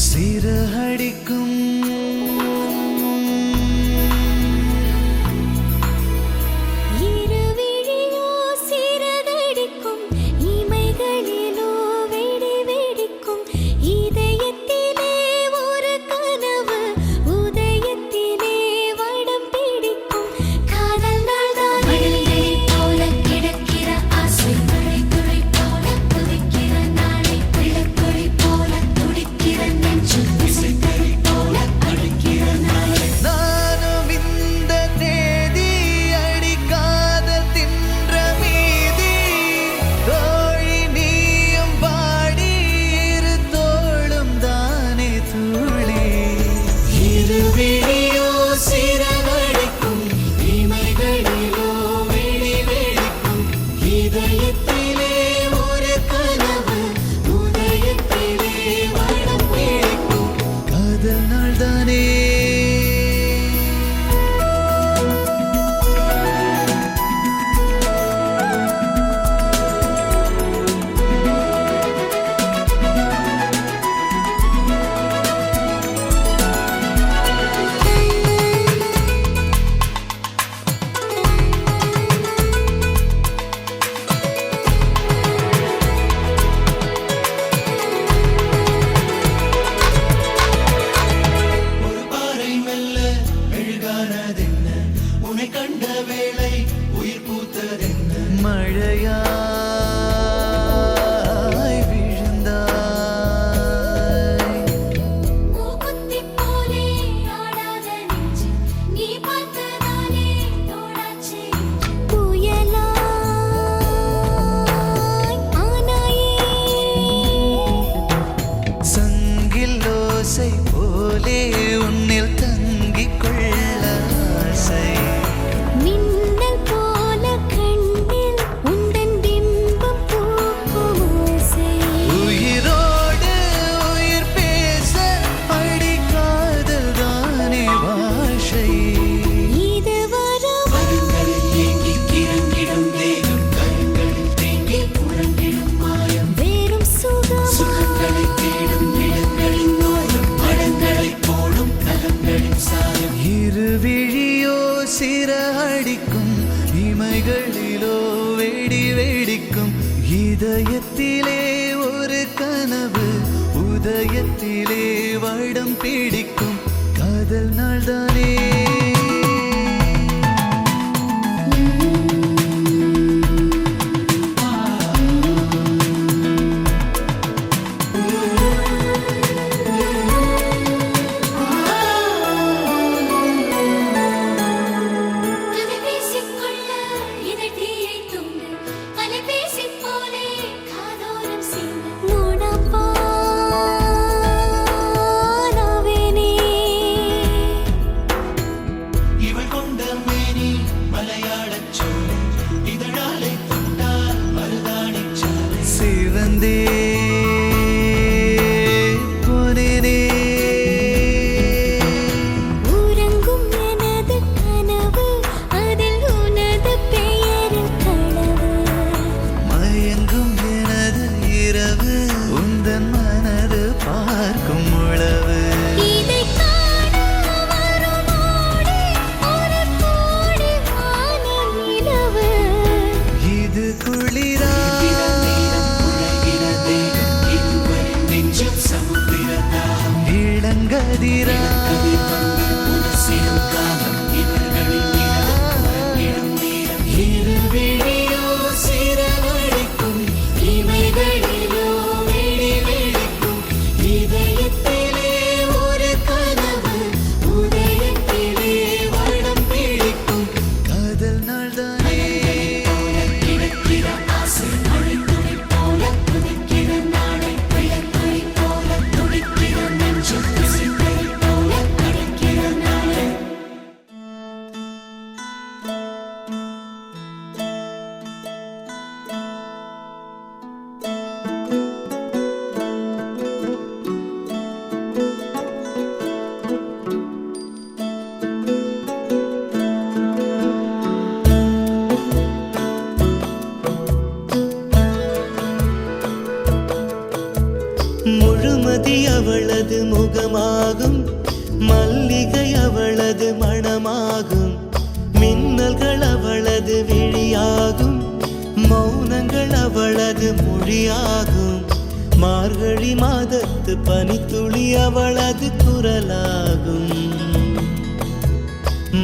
சிறகடிக்கும் இருவிழியோ சிறகடிக்கும் இமைகளிலோ வெடி வெடிக்கும் இதயத்திலே ஒரு கனவு உதயத்திலே வடம் பிடிக்கும் காதல் நாள்தான் மழலை போல கிடக்கிற ஆசை மழை துளி போல துடிக்கிற நாளை பிள்ளைக்குழி போல துடிக்கிற நெஞ்சு விசைத்தறி போல அடிக்கிற நாளை நானும் இந்த தேதி அடிக்காத தின்ற மீதி தோழி நீயும் பாடி இரு தோளும் தானே தூளி இருவிழியோ சிறகடிக்கும் இமைகளிலோ வெடி வெடிக்கும் இதயத்திலே ஒரு கனவு உதயத்திலே வடம் பிடிக்கும் காதல் நாள் தானே ஒரு பாறை மெல்ல மெழுகானதென்ன உன்னை கண்ட வேளை உயிர் பூத்ததென்ன மழையாய் விழுந்தாய் மூக்குத்தி போலே ஆடாத நெஞ்சு நீ பார்த்ததாலே தோடாச்சு புயலாய் ஆனாயே சங்கில் ஓசை போலே உன்னில் தங்கிக் கொள்ள ஆசை மின்னல் போல கண்ணில் உந்தன் பிம்பம் பூக்கும் ஓசை உயிரோடு உயிர் பேச அடிக்காதல் தானே பாஷை இது வரவா வேறும் சுகமா இருவிழியோ சிறகடிக்கும் இமைகளிலோ வெடி வெடிக்கும் இதயத்திலே ஒரு கனவு உதயத்திலே வடம் பிடிக்கும் காதல் நாள் தானே கதை பேசிக்கொள்ள இதழ்தீயை தூண்டு அலைபேசி போலே காதோரம் சிந்து நோடாப்பானாவேனே இவள் கொண்ட மேனி மலையாளச் சோலை இதழாலை தொட்டால் மருதாணிச் சாலை சிவந்தே போனேனே உறங்கும் எனது கனவு அதில் உனது பெயரில் களவு மயங்கும் எனது இரவு உந்தன் மனது பார்க்கும் உளவு இதை காண வருமோடி ஒரு கோடி வானநிலவு இது குளிரா இளங்கதிரா இருவிழியோ சிறகடிக்கும் இமைகளிலோ வெடி வெடிக்கும் இதயத்திலே ஒரு கனவு உதயத்திலே வடம் பிடிக்கும் காதல் நாள் தானே துடிக்கிற நாளை பிள்ளைக்குழி போல துடிக்கிற நெஞ்சு விசைத்தறி போல அவளது முகமாகும், மல்லிகை அவளது மணமாகும், மின்னல்கள் அவளது விழியாகும், மௌனங்கள் அவளது மொழியாகும், மார்கழி மாதத்து பனித்துளி அவளது குரலாகும்.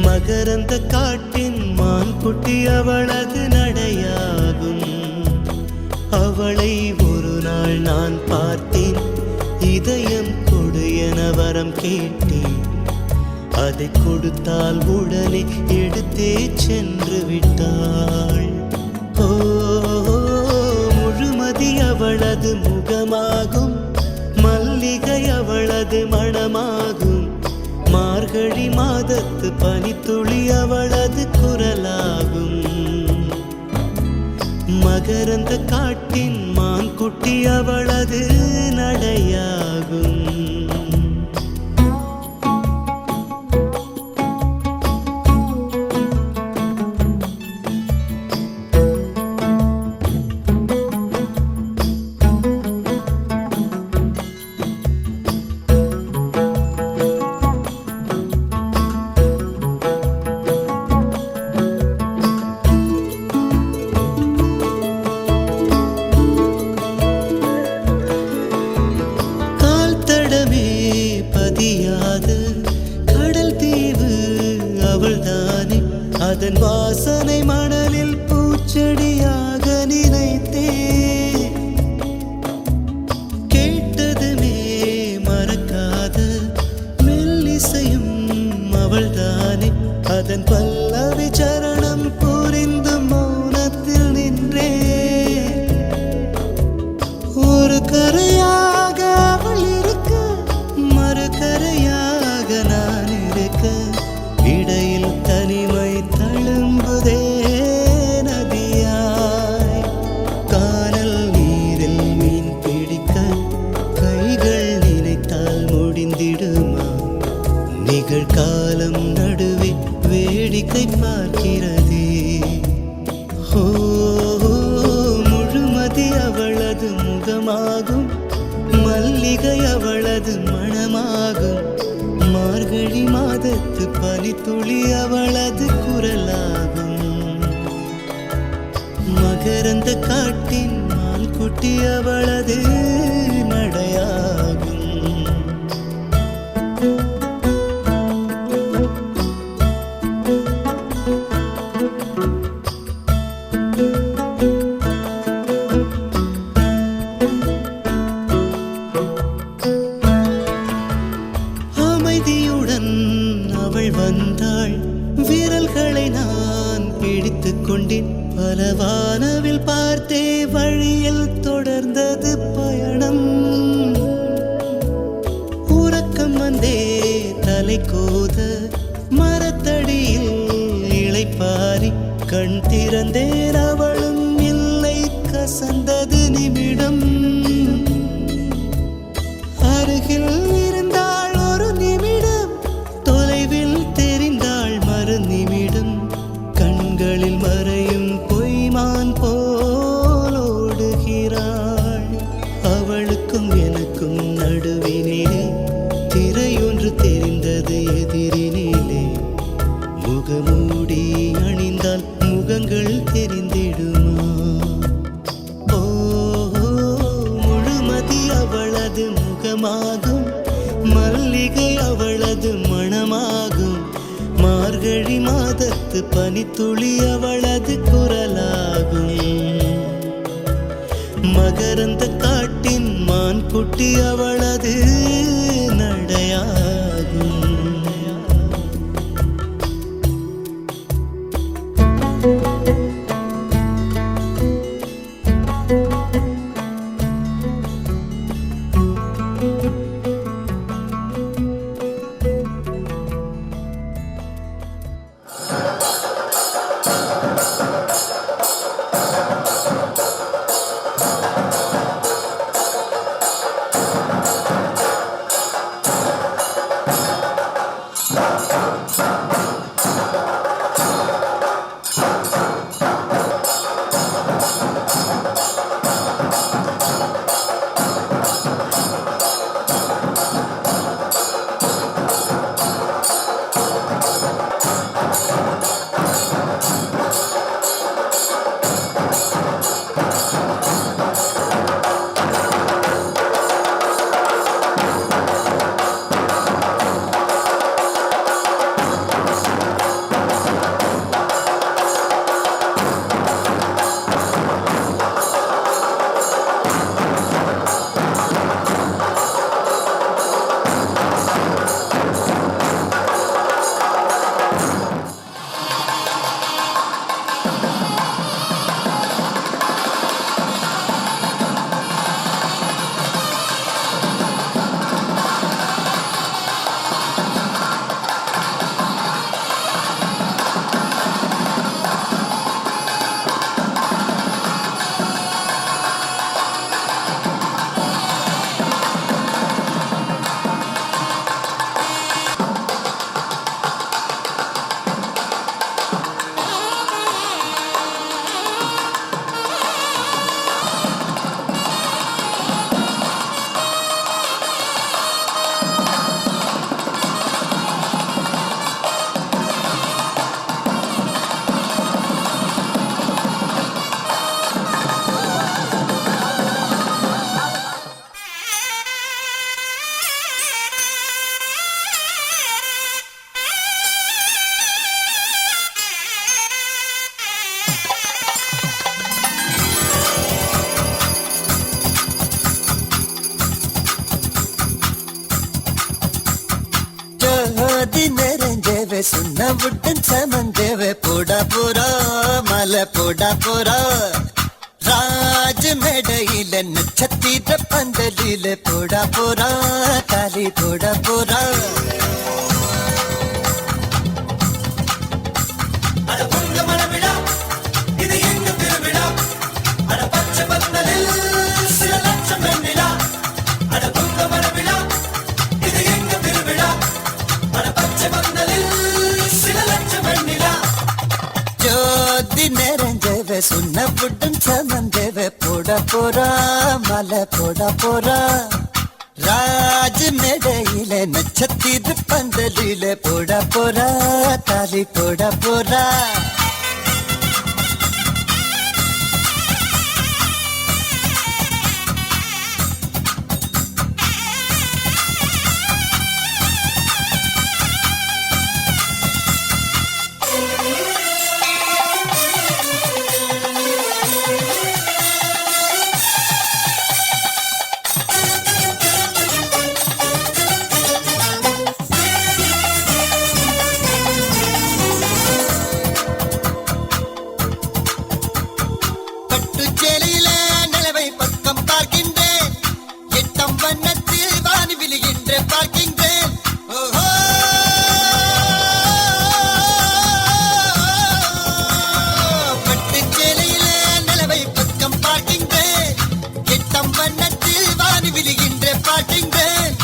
மகரந்த காட்டின் மான்குட்டி அவளது நடையாகும். அவளை ஒரு நாள் நான் பார்த்தேன், இதயம் கொடு என வரம் கேட்டேன். அதை கொடுத்தால் உடனே எடுத்தே சென்று விட்டாள். ஓ, முழுமதி அவளது முகமாகும், மல்லிகை அவளது மணமாகும், மார்கழி மாதத்து பனித்துளி அவளது குரலாகும். மகரந்த காட்டின் மான்குட்டி அவளது நடையாகும். கடல் தீவு அவள்தானே, அதன் வாசனை மணலில் பூச்செடியாக நினைத்தே. கேட்டதுமே மறக்காத மெல்லிசையும் அவள்தானே, அதன் பல்லவி சரணம் புரிந்து மௌனத்தில் நின்றே. ஒரு கரையாக அவள் இருக்க, மறுகரையாக நான் இருக்க, இடையில் தனிமை தழும்புதே நதியாய். கானல் நீரில் மீன் பிடிக்க கைகள் நினைத்தால் முடிந்திடுமா? நிகழ்காலம் நடுவே வேடிக்கை பார்க்கிறதே. ஓ, முழுமதி அவளது முகமாகும், மல்லிகை அவளது மணமாகும், மார்கழி மாதத்து பனித்துளி அவளது குரலாகும். மகரந்த காட்டின் மான்குட்டி அவளது நடையாகும். அமைதியுடன் அவள் வந்தாள், விரல்களை நான் பிடித்துக் கொண்டேன். பல வானவில் பார்த்தே வழியில் தொடர்ந்தது பயணம். உறக்கம் வந்தே தலை கோத மரத்தடியில் இளைப்பாரி கண் திறந்தேன், அவளும் இல்லை. கசந்தது நிமிடம். அருகில் இருந்தாள் ஒரு நிமிடம், தொலைவில் தெரிந்தாள் மறு நிமிடம். கண்களில் மறையும் பொய்மான் போல் ஓடுகிறாள். அவளுக்கும் எனக்கும் நடுவினிலே திரையொன்று தெரிந்தது எதிரினிலே. முகமூடி அணிந்தால் முகங்கள் தெரிந்திடுமா? ஓ, முழுமதி அவளது முகமாகும், மல்லிகை அவளது மணமாகும், மார்கழி மாதத்து பனித்துளி அவளது குரலாகும். மகரந்த காட்டின் மான்குட்டி அவளது நடையாகும். ஜோதி நிறைஞ்சவே சுண்ணவுடன் சமந்தேவே போடா போறா மலை போடா போறா ராஜ மேடையில நட்சத்திர பந்தலில போடா போறா தாலி போடா போறா ஜோதி நிறைஞ்சவே சுண்ணவுடன் சமந்தேவே போடா போறா மலை போடா போறா ராஜ மேடையில நட்சத்திர பந்தலில போடா போறா தாலி போடா போறா பட்டுச்சேலையில நிலவை பக்கம் பார்க்கின்றேன் எட்டம் வண்ணத்தில் வானி விழுகின்ற பார்க்கின்றேன் ஓஹோ பட்டுச்சேலையில நிலவை பக்கம் பார்க்கின்றேன் எட்டம் வண்ணத்தில் வானி விழுகின்ற பார்க்கின்றேன்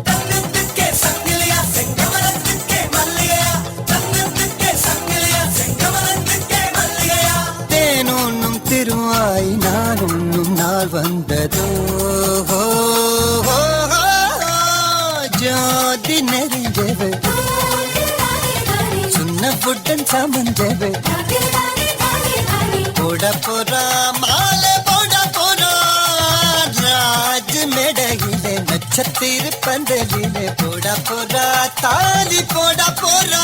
தன்னத்துக்கே சங்கிலியா செங்கமலத்துக்கே மல்லிகையா தன்னத்துக்கே சங்கிலியா செங்கமலத்துக்கே மல்லிகையா தேனொன்னும் திருவாய் நான் உண்ணும் நாள் வந்ததோ ஜோதி நெறிஞ்சவு சுண்ணவுடன் சமஞ்சவு போட போறா மாலை போட போறா ராஜ மேடையிலே நட்சத்திர பந்தலிலே போட போறா தாலி போட போறா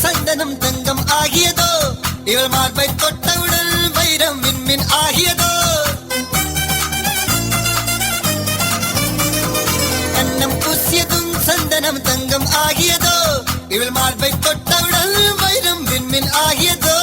சந்தனம் தங்கம் ஆகியதோ இவள் மார்பை தொட்டவுடன் வைரம் விண்மின் ஆகியதோ கண்ணம் பூசியதும் சந்தனம் தங்கம் ஆகியதோ இவள் மார்பை தொட்டவுடன் வைரம் விண்மின் ஆகியதோ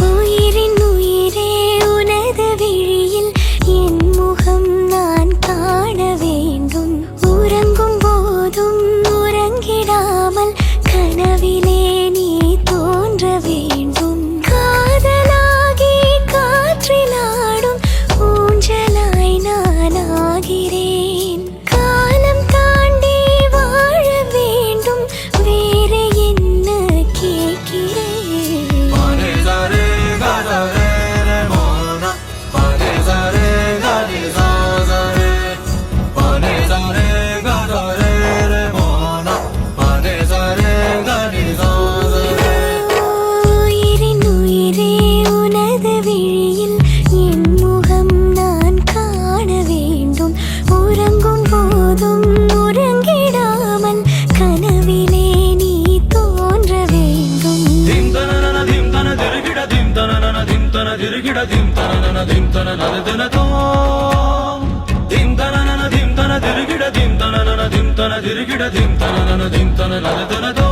உயிரின் உயிரே உனது விழியில் என் முகம் நான் காண வேண்டும் உறங்கும் போதும் உறங்கிடாமல் கனவிலே நீ தோன்ற வேண்டும் காதலாகி காற்றில் dirigida dim tanana dim tanana dinado dim tanana dim tanana dirigida dim tanana dim tanana dirigida dim tanana dim tanana dinado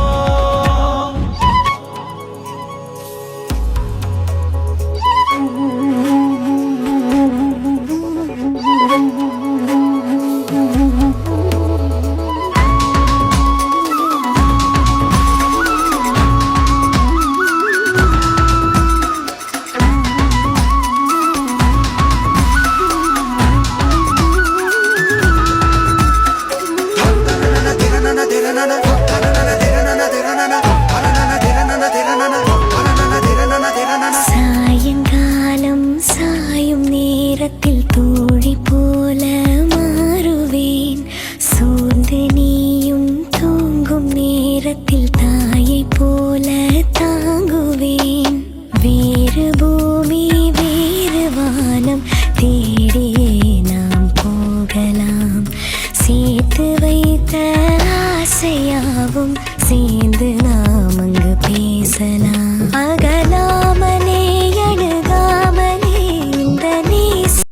சாயங்காலம் சாயும் நேரத்தில் தோழி போல மாறுவேன் சோர்ந்து நீயும் தூங்கும் நேரத்தில் தாயை போல தாங்குவேன் வேறு பூமி வேறு வானம் தேடியே நாம் போகலாம் சேர்த்து வைத்த ஆசையாவும் சேர்ந்து நாம் அங்கு பேசலாம்